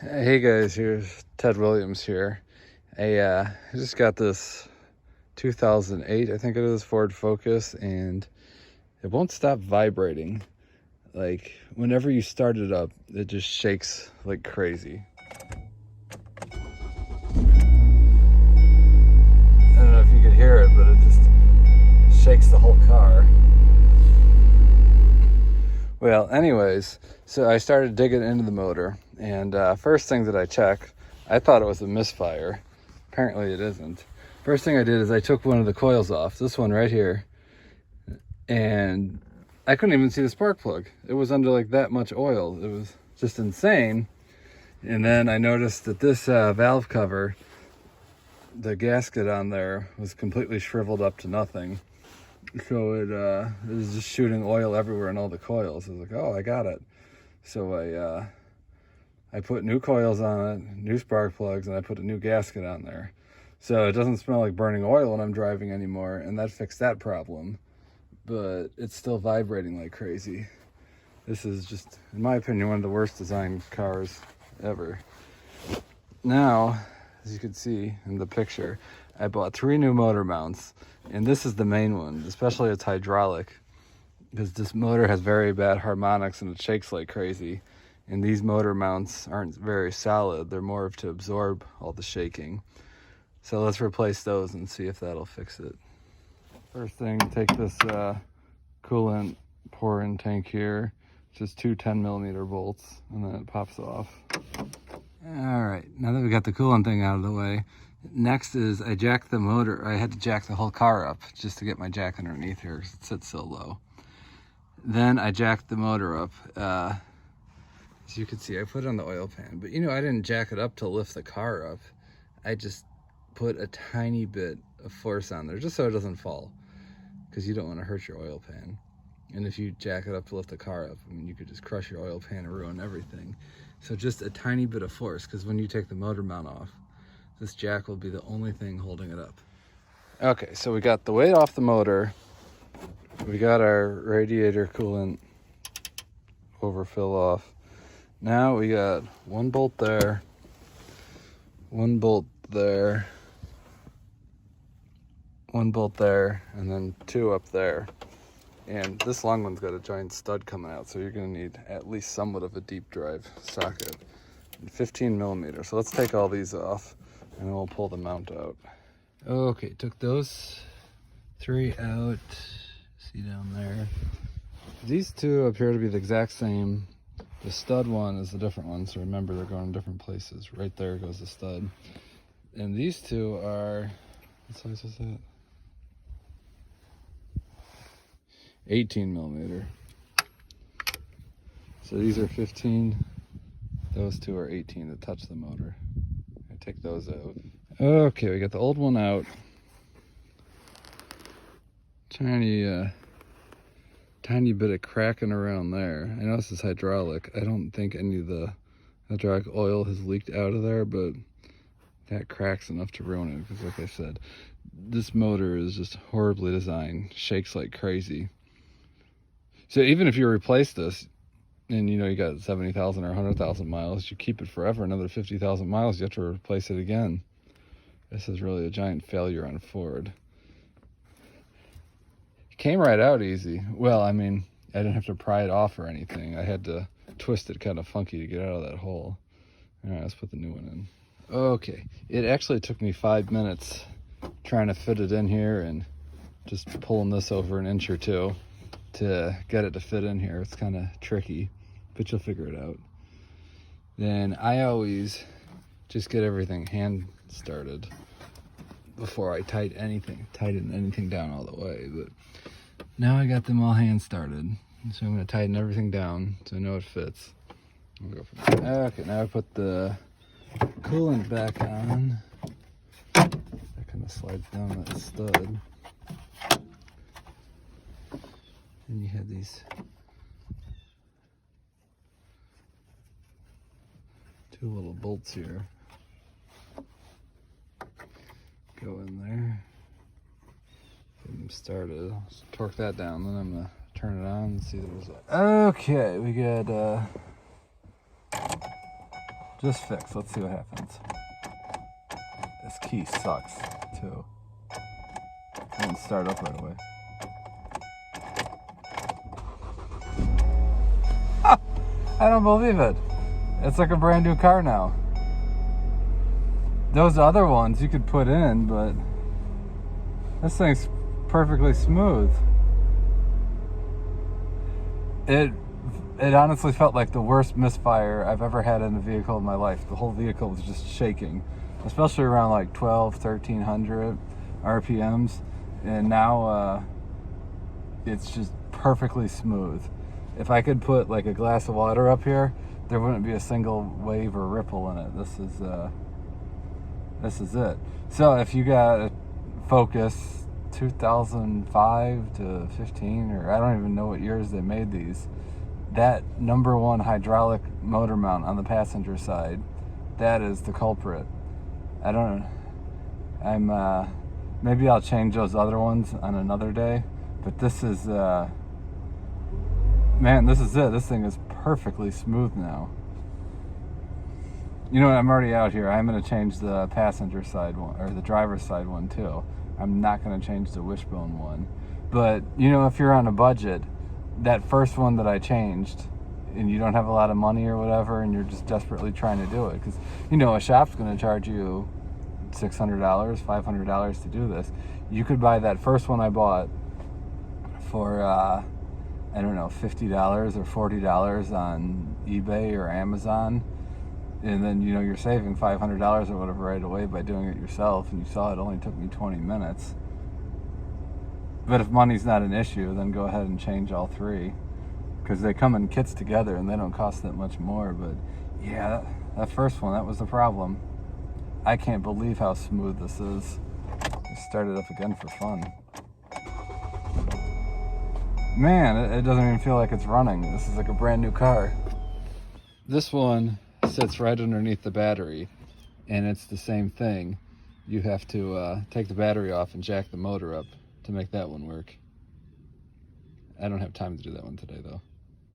Hey guys, here's Ted Williams here. I just got this 2008, I think it is, Ford Focus, and it won't stop vibrating. Like, whenever you start it up, it just shakes like crazy. I don't know if you could hear it, but it just shakes the whole car. Well, anyways, so I started digging into the motor, and first thing that I checked, I thought it was a misfire. Apparently it isn't. First thing I did is I took one of the coils off, this one right here, and I couldn't even see the spark plug. It was under like that much oil. It was just insane. And then I noticed that this valve cover, the gasket on there was completely shriveled up to nothing. So it was just shooting oil everywhere in all the coils. I was like, oh, I got it. So I put new coils on it, new spark plugs, and I put a new gasket on there. So it doesn't smell like burning oil when I'm driving anymore, and that fixed that problem. But it's still vibrating like crazy. This is just, in my opinion, one of the worst designed cars ever. Now, as you can see in the picture, I bought 3 new motor mounts, and this is the main one, especially it's hydraulic, because this motor has very bad harmonics and it shakes like crazy. And these motor mounts aren't very solid. They're more of to absorb all the shaking. So let's replace those and see if that'll fix it. First thing, take this coolant pour-in tank here, just 2 10mm bolts, and then it pops off. All right, now that we got the coolant thing out of the way, next is I jacked the motor. I had to jack the whole car up just to get my jack underneath here because it sits so low. Then I jacked the motor up. As you can see, I put it on the oil pan, but I didn't jack it up to lift the car up. I just put a tiny bit of force on there just so it doesn't fall, because you don't want to hurt your oil pan. And if you jack it up to lift the car up, I mean, you could just crush your oil pan and ruin everything. So just a tiny bit of force, because when you take the motor mount off, this jack will be the only thing holding it up. Okay, so we got the weight off the motor. We got our radiator coolant overfill off. Now we got 1 bolt there, 1 bolt there, 1 bolt there, and then 2 up there. And this long one's got a giant stud coming out, so you're gonna need at least somewhat of a deep drive socket. 15mm. So let's take all these off and then we'll pull the mount out. Okay, took those 3 out. See down there. These 2 appear to be the exact same. The stud one is a different one, so remember they're going different places. Right there goes the stud. And these 2 are, what size is that? 18mm. So these are 15. Those 2 are 18 to touch the motor. I take those out. Okay, we got the old one out. Tiny bit of cracking around there. I know this is hydraulic. I don't think any of the hydraulic oil has leaked out of there, but that crack's enough to ruin it, because like I said, this motor is just horribly designed, shakes like crazy. So even if you replace this and you got 70,000 or 100,000 miles, you keep it forever, another 50,000 miles, you have to replace it again. This is really a giant failure on Ford. It came right out easy. Well, I mean, I didn't have to pry it off or anything. I had to twist it kind of funky to get out of that hole. All right, let's put the new one in. Okay, it actually took me 5 minutes trying to fit it in here and just pulling this over an inch or 2 to get it to fit in here. It's kind of tricky, but you'll figure it out. Then I always just get everything hand started before I tighten anything down all the way. But now I got them all hand started, so I'm going to tighten everything down so I know it fits. Go from there. Okay, now I put the coolant back on. That kind of slides down that stud. And you have these 2 little bolts here. Go in there. Get them started. Just torque that down, then I'm gonna turn it on and see the result. Okay, we got Just fix. Let's see what happens. This key sucks, too. It didn't start up right away. I don't believe it. It's like a brand new car now. Those other ones you could put in, but this thing's perfectly smooth. It honestly felt like the worst misfire I've ever had in a vehicle in my life. The whole vehicle was just shaking, especially around like 1300 RPMs. And now it's just perfectly smooth. If I could put like a glass of water up here, there wouldn't be a single wave or ripple in it. This is it. So if you got a Focus 2005 to 15, or I don't even know what years they made these, that #1 hydraulic motor mount on the passenger side, that is the culprit. I don't know. Maybe I'll change those other ones on another day, but this is, man, this is it. This thing is perfectly smooth now. You know what, I'm already out here. I'm going to change the passenger side one, or the driver's side one too. I'm not going to change the wishbone one. But, you know, if you're on a budget, that first one that I changed, and you don't have a lot of money or whatever, and you're just desperately trying to do it, because, you know, a shop's going to charge you $600, $500 to do this. You could buy that first one I bought for, I don't know, $50 or $40 on eBay or Amazon. And then, you know, you're saving $500 or whatever right away by doing it yourself. And you saw it only took me 20 minutes. But if money's not an issue, then go ahead and change all three, because they come in kits together and they don't cost that much more. But yeah, that first one, that was the problem. I can't believe how smooth this is. Just start it up again for fun. Man, it doesn't even feel like it's running. This is like a brand new car. This one sits right underneath the battery, and it's the same thing. You have to take the battery off and jack the motor up to make that one work. I don't have time to do that one today though.